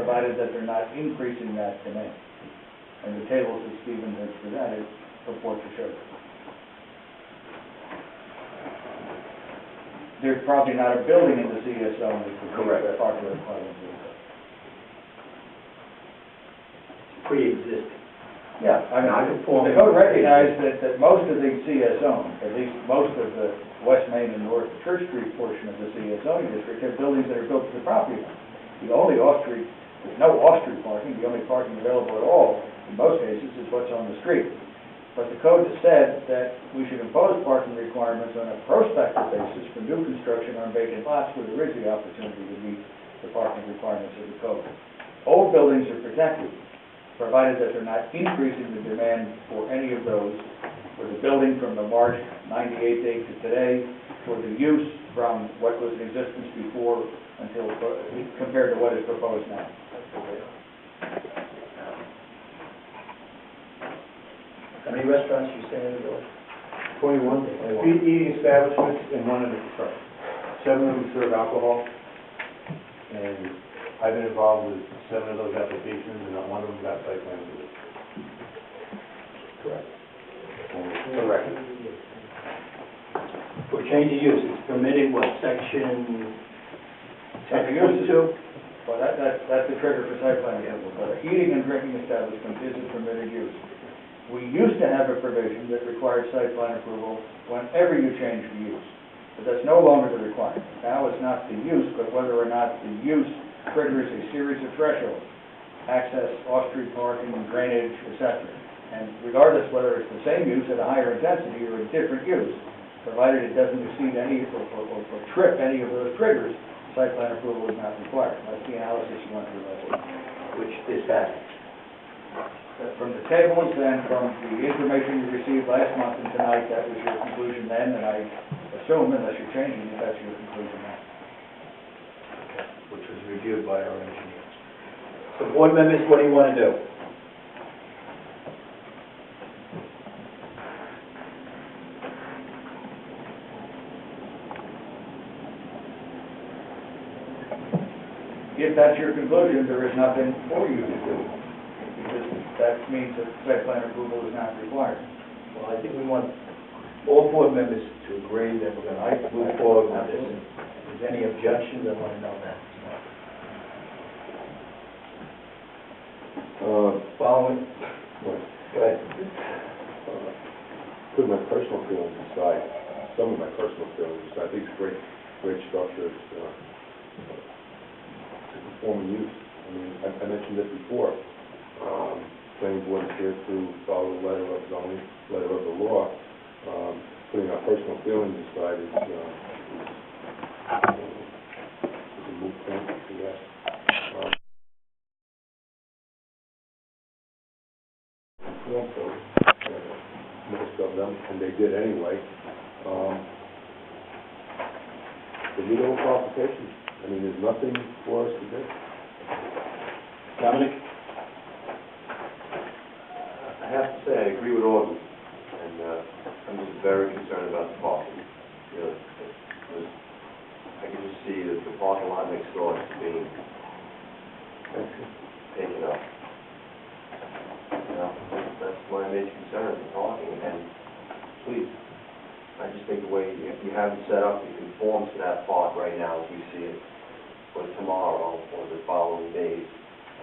provided that they're not increasing that demand. And the tables that Stephen has presented purport to show that. There's probably not a building in the CS zone that could meet the parking requirements. Pre-existing. Yeah, I mean, the code recognizes that most of the CS zone, at least most of the West Main and North Church Street portion of the CS zoning district, have buildings that are built to the property line. The only off-street, there's no off-street parking, the only parking available at all, in most cases, is what's on the street. But the code has said that we should impose parking requirements on a prospective basis for new construction on vacant lots where there is the opportunity to meet the parking requirements of the code. Old buildings are protected, provided that they're not increasing the demand for any of those, for the building from the March 98 date to today, for the use from what was in existence before until compared to what is proposed now. How many restaurants you say in the village? 21 eating establishments and one in the construction. 7 of them serve alcohol, and I've been involved with 7 of those applications, and not one of them got site plan approval. Correct. Correct. For change of use, it's permitted, what, section 10.2? Well, that's the trigger for site plan approval, but eating and drinking establishment is a permitted use. We used to have a provision that required site plan approval whenever you change the use, but that's no longer the requirement. Now it's not the use, but whether or not the use triggers a series of thresholds: access, off-street parking, drainage, etc. And regardless whether it's the same use at a higher intensity or a different use, provided it doesn't exceed any or trip any of those triggers, site plan approval is not required. That's the analysis you went through last week. which is that? From the tables and from the information you received last month and tonight, that was your conclusion then, and I assume, unless you're changing it, that's your conclusion now. Which was reviewed by our engineers. So board members, what do you want to do? If that's your conclusion, there is nothing for you to do, because that means that site plan approval is not required. Well, I think we want all board members to agree that we're going to move forward with this. If there's any objections, I want to know that. Following. Go ahead. Put my personal feelings aside, some of my personal feelings aside, I think it's great structure. It's a conforming use. I mean, I mentioned this before. Planning board is here to follow the letter of zoning, letter of the law. Putting our personal feelings aside is a moot point, I guess. Most of them, and they did anyway. They need no qualifications. I mean, there's nothing for us to do. Dominic? I have to say, I agree with all of you, and I'm just very concerned about the parking, really. Because I can just see that the parking lot next door is being taken up. You know, that's my major concern, the parking, and please, I just think the way you have it set up, it conforms to that park right now as we see it. But tomorrow, or the following days,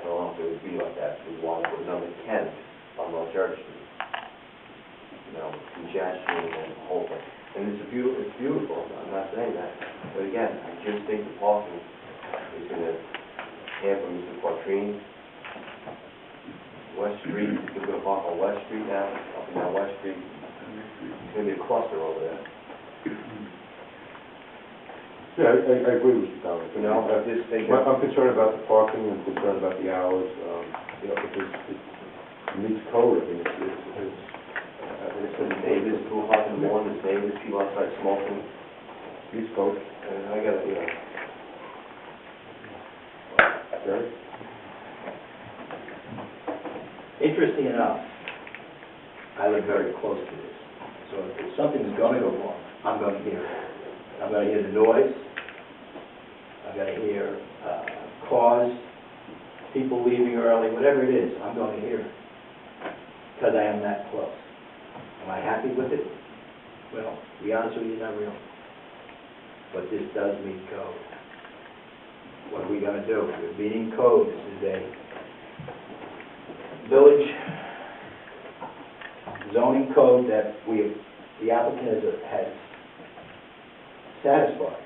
I don't know if it would be like that. We want to put another tent on North Church Street. You know, congestion and the whole thing. And it's beautiful, I'm not saying that. But again, I just think the parking is going to hamper Mr. Quattrini. West Street, you're going to park on West Street now, up and down West Street. It's going to be a cluster over there. Yeah, I agree with you, Dominic. You know, I'm just thinking. I'm concerned about the parking and concerned about the hours. You know, because it meets code. I mean, It's the neighbors, 2 o'clock in the morning, there's neighbors, people outside smoking. meets code. And I got to, you know. Jerry? Interesting enough, I live very close to this. So if something's going to go wrong, I'm going to hear it. I'm going to hear the noise. I'm going to hear cars people leaving early, whatever it is, I'm going to hear it, because I am that close. Am I happy with it? Well, to be honest with you, not really. But this does meet code. What are we going to do? We're meeting code. This is a village zoning code that the applicant has satisfied.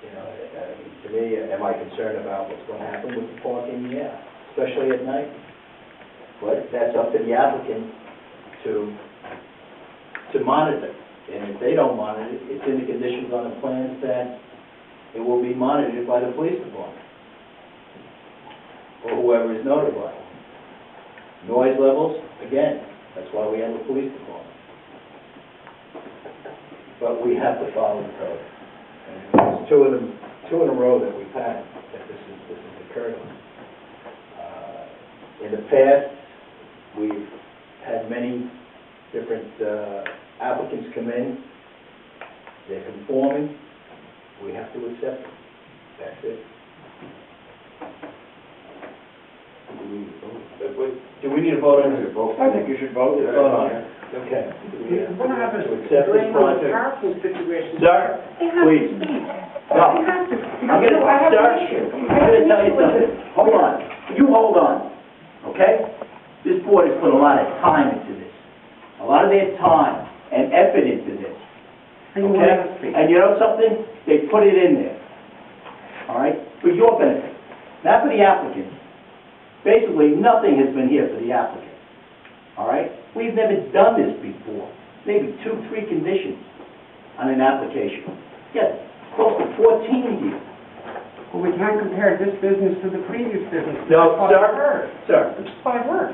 You know, to me, am I concerned about what's going to happen with the parking? Yeah, especially at night. But that's up to the applicant to monitor. And if they don't monitor it, it's in the conditions on the plans that it will be monitored by the police department or whoever is notified. Noise levels, again, that's why we have a police department. But we have to follow the code. And there's two in a row that we've had that this has occurred on. In the past, we've had many different applicants come in. They're conforming. We have to accept it. That's it. Do we need a vote on it? I think you should vote. Vote on it. Okay. What happens To accept this during project? the parking situation? Sir, They have please. to speak. No. They have to. I'm gonna, I have sir, an issue. I'm gonna tell you something. Hold on. You hold on, okay? This board has put a lot of time into this. A lot of their time and effort into this, And you okay? want to speak. And you know something? They put it in there, all right? For your benefit, not for the applicant. Basically, nothing has been here for the applicant, all right? We've never done this before. Maybe 2, 3 conditions on an application. Yes, close to 14 years. Well, we can't compare this business to the previous business. No, That's what I sir. heard. Sir, That's what I heard.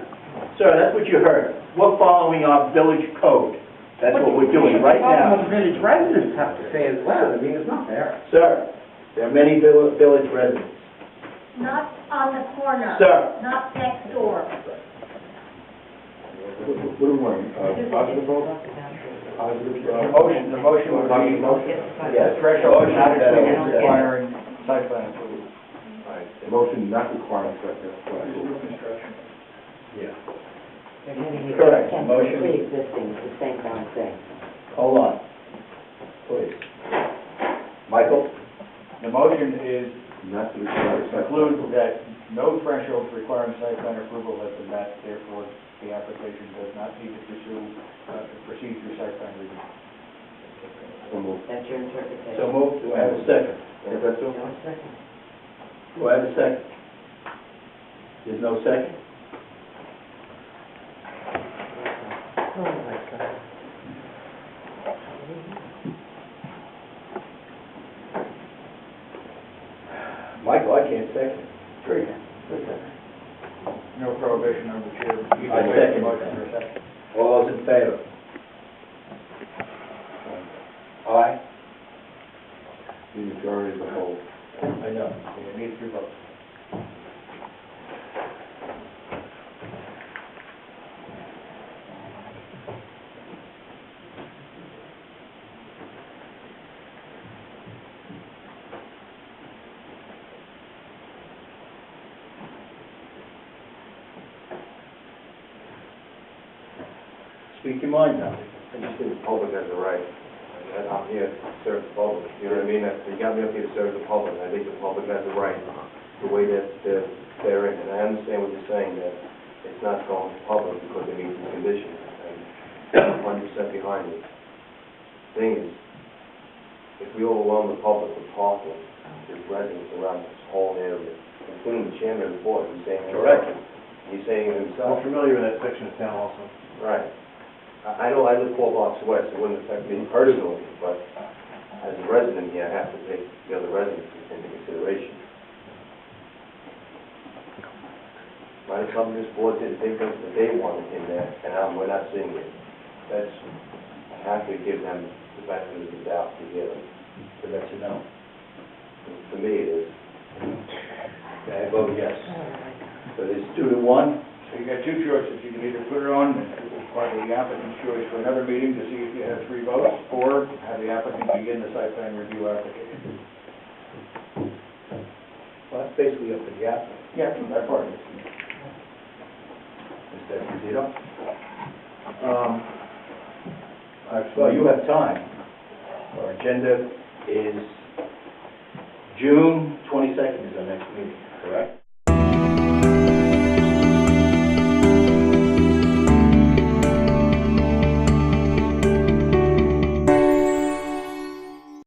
sir, that's what you heard. We're following our village code. That's what we're doing right What now. the village residents have to say as well. I mean, it's not fair. Sir, there are many village residents. Not on the corner. Sir. Not next door. What do we want, positive vote? Positive, The motion would be, Yes. the threshold not exceeding Yes. requiring site plan approval. the motion not requiring second. Yeah. Correct. Correct. Motion. Pre-existing, it's the same kind of thing. Hold on, please. Michael? The motion is Not to require to second. conclude that no threshold requiring site plan approval has been met, therefore the application does not need to proceed through site plan review. So moved. That's your interpretation. So moved. Do I have a second? Is that so? No second. Do I have a second? There's no second? Oh, my God. Michael, I can't second. Great. No prohibition on the chair. You I can make the second. motion for a second. All those in favor? Aye? The majority of the whole. I know. It needs to be voted. Speak your mind now. I just think the public has a right. And I'm here to serve the public, you know what I mean? You got me up here to serve the public, and I think the public has a right, the way that they're in. And I understand what you're saying, that it's not going public because it meets the conditions. And I'm 100% behind it. Thing is, if we overwhelm the public with talking, there's residents around this whole area, including the chairman of the board, who's saying it Correct. himself. He's saying it I'm himself. familiar with that section of town also. Right. I know I live 4 blocks west, it wouldn't affect me personally, but as a resident here, I have to take the other residents into consideration. Might have come to this board did things that they wanted in there, and we're not seeing it. That's, I have to give them the benefit of the doubt to hear them. To let you know. For me, it is. Okay, I vote yes. Oh, my God. So there's 2 to 1. So you got 2 choices. You can either put it on, by the applicant's choice for another meeting to see if you have 3 votes, or have the applicant begin the site plan review application. What? basically up to the applicant. Yeah, that part is. Mr. Esposito? Well, you have time. Our agenda is June 22nd is our next meeting, correct?